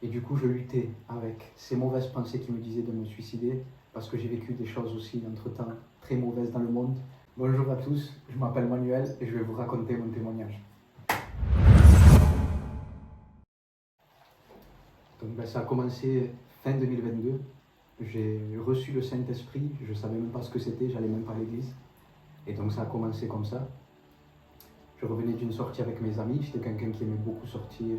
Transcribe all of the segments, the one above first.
Et du coup, je luttais avec ces mauvaises pensées qui me disaient de me suicider, parce que j'ai vécu des choses aussi, entre-temps, très mauvaises dans le monde. Bonjour à tous, je m'appelle Manuel et je vais vous raconter mon témoignage. Donc ça a commencé fin 2022. J'ai reçu le Saint-Esprit, je ne savais même pas ce que c'était, j'allais même pas à l'église. Et donc ça a commencé comme ça. Je revenais d'une sortie avec mes amis, j'étais quelqu'un qui aimait beaucoup sortir,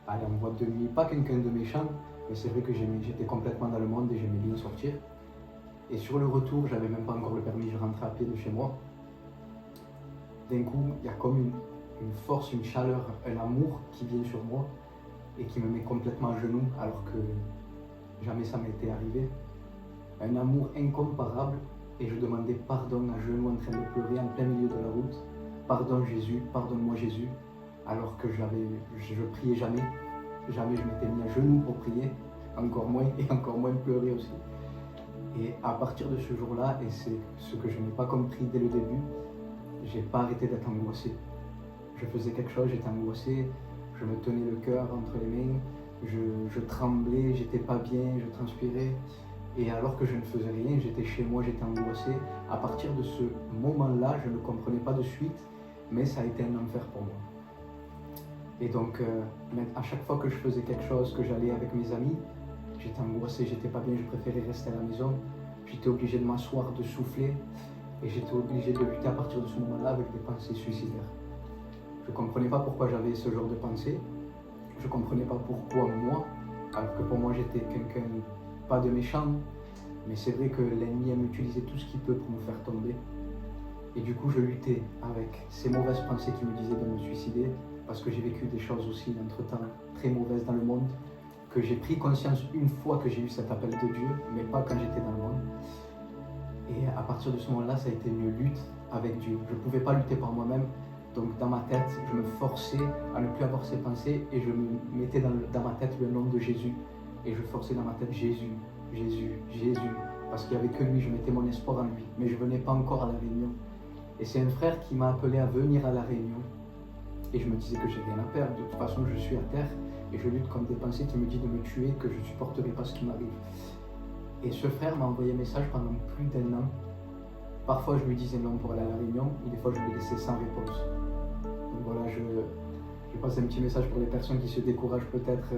aller en boîte de nuit, pas quelqu'un de méchant, mais c'est vrai que j'étais complètement dans le monde et j'aimais bien sortir. Et sur le retour, j'avais même pas encore le permis, je rentrais à pied de chez moi. D'un coup, il y a comme une force, une chaleur, un amour qui vient sur moi et qui me met complètement à genoux alors que jamais ça m'était arrivé. Un amour incomparable et je demandais pardon à genoux en train de pleurer en plein milieu de la route. Pardon Jésus, pardonne-moi Jésus, alors que je priais jamais. Jamais je m'étais mis à genoux pour prier, encore moins et encore moins pleurer aussi. Et à partir de ce jour-là, et c'est ce que je n'ai pas compris dès le début, j'ai pas arrêté d'être angoissé. Je faisais quelque chose, j'étais angoissé, je me tenais le cœur entre les mains, je tremblais, j'étais pas bien, je transpirais. Et alors que je ne faisais rien, j'étais chez moi, j'étais angoissé. À partir de ce moment-là, je ne comprenais pas de suite, mais ça a été un enfer pour moi. Et donc, à chaque fois que je faisais quelque chose, que j'allais avec mes amis, j'étais angoissé, j'étais pas bien, je préférais rester à la maison. J'étais obligé de m'asseoir, de souffler, et j'étais obligé de lutter à partir de ce moment-là avec des pensées suicidaires. Je ne comprenais pas pourquoi j'avais ce genre de pensée, je ne comprenais pas pourquoi moi, alors que pour moi j'étais quelqu'un, pas de méchant, mais c'est vrai que l'ennemi aime utiliser tout ce qu'il peut pour me faire tomber. Et du coup, je luttais avec ces mauvaises pensées qui me disaient de me suicider, parce que j'ai vécu des choses aussi, entre-temps, très mauvaises dans le monde, que j'ai pris conscience une fois que j'ai eu cet appel de Dieu, mais pas quand j'étais dans le monde. Et à partir de ce moment-là, ça a été une lutte avec Dieu. Je ne pouvais pas lutter par moi-même, donc dans ma tête, je me forçais à ne plus avoir ces pensées et je me mettais dans ma tête le nom de Jésus. Et je forçais dans ma tête Jésus, Jésus, Jésus, parce qu'il n'y avait que lui, je mettais mon espoir en lui. Mais je ne venais pas encore à la réunion. Et c'est un frère qui m'a appelé à venir à la réunion. Et je me disais que j'ai rien à perdre, de toute façon je suis à terre et je lutte contre des pensées qui me disent de me tuer, que je ne supporterai pas ce qui m'arrive. Et ce frère m'a envoyé un message pendant plus d'1 an. Parfois je lui disais non pour aller à la réunion et des fois je lui laissais sans réponse. Donc voilà, je passe un petit message pour les personnes qui se découragent peut-être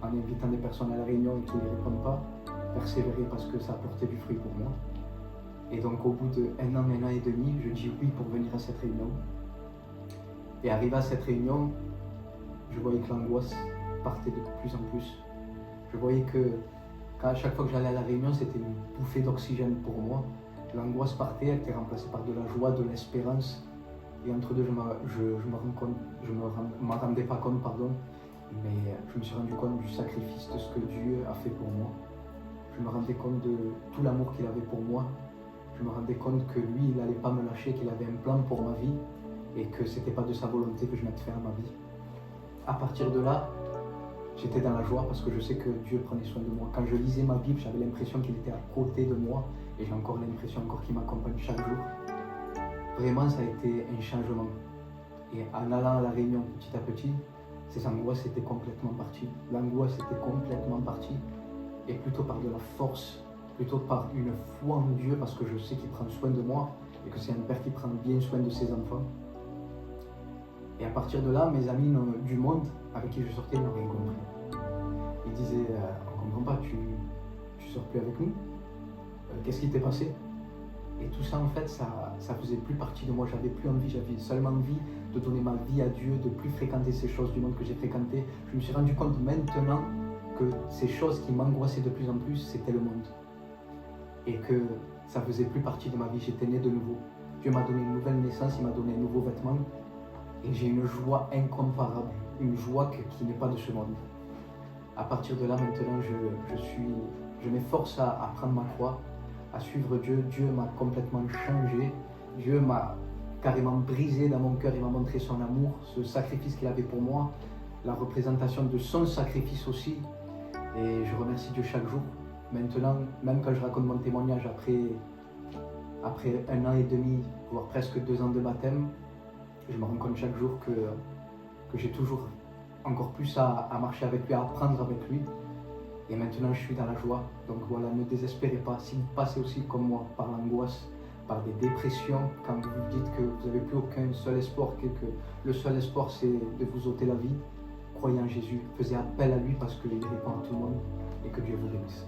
en invitant des personnes à la réunion et qui ne répondent pas. Persévérer parce que ça a porté du fruit pour moi. Et donc au bout d'1 an, 1 an et demi, je dis oui pour venir à cette réunion. Et arrivé à cette réunion, je voyais que l'angoisse partait de plus en plus. Je voyais que à chaque fois que j'allais à la réunion, c'était une bouffée d'oxygène pour moi. L'angoisse partait, elle était remplacée par de la joie, de l'espérance. Et entre deux, je m'en rendais pas compte, mais je me suis rendu compte du sacrifice de ce que Dieu a fait pour moi. Je me rendais compte de tout l'amour qu'il avait pour moi. Je me rendais compte que lui, il n'allait pas me lâcher, qu'il avait un plan pour ma vie et que c'était pas de sa volonté que je mette fin à ma vie. À partir de là, j'étais dans la joie parce que je sais que Dieu prenait soin de moi. Quand je lisais ma Bible, j'avais l'impression qu'il était à côté de moi et j'ai encore l'impression qu'il m'accompagne chaque jour. Vraiment, ça a été un changement. Et en allant à la réunion petit à petit, ces angoisses étaient complètement parties. L'angoisse était complètement partie et plutôt par de la force, plutôt par une foi en Dieu parce que je sais qu'il prend soin de moi et que c'est un père qui prend bien soin de ses enfants. Et à partir de là, mes amis du monde avec qui je sortais n'ont rien compris. Ils disaient on ne comprend pas, tu sors plus avec nous, qu'est-ce qui t'est passé? Et tout ça en fait, ça faisait plus partie de moi, j'avais plus envie, j'avais seulement envie de donner ma vie à Dieu, de plus fréquenter ces choses du monde que j'ai fréquentées. Je me suis rendu compte maintenant que ces choses qui m'angoissaient de plus en plus, c'était le monde. Et que ça faisait plus partie de ma vie, j'étais né de nouveau. Dieu m'a donné une nouvelle naissance, il m'a donné un nouveau vêtement. Et j'ai une joie incomparable, une joie qui n'est pas de ce monde. À partir de là, maintenant, je m'efforce à prendre ma croix, à suivre Dieu. Dieu m'a complètement changé. Dieu m'a carrément brisé dans mon cœur. Il m'a montré son amour, ce sacrifice qu'il avait pour moi, la représentation de son sacrifice aussi. Et je remercie Dieu chaque jour. Maintenant, même quand je raconte mon témoignage après 1 an et demi, voire presque 2 ans de baptême, je me rends compte chaque jour que j'ai toujours encore plus à marcher avec lui, à apprendre avec lui. Et maintenant, je suis dans la joie. Donc voilà, ne désespérez pas. Si vous passez aussi comme moi par l'angoisse, par des dépressions, quand vous vous dites que vous n'avez plus aucun seul espoir, que le seul espoir c'est de vous ôter la vie, croyez en Jésus, faisez appel à lui parce qu'il répond à tout le monde et que Dieu vous bénisse.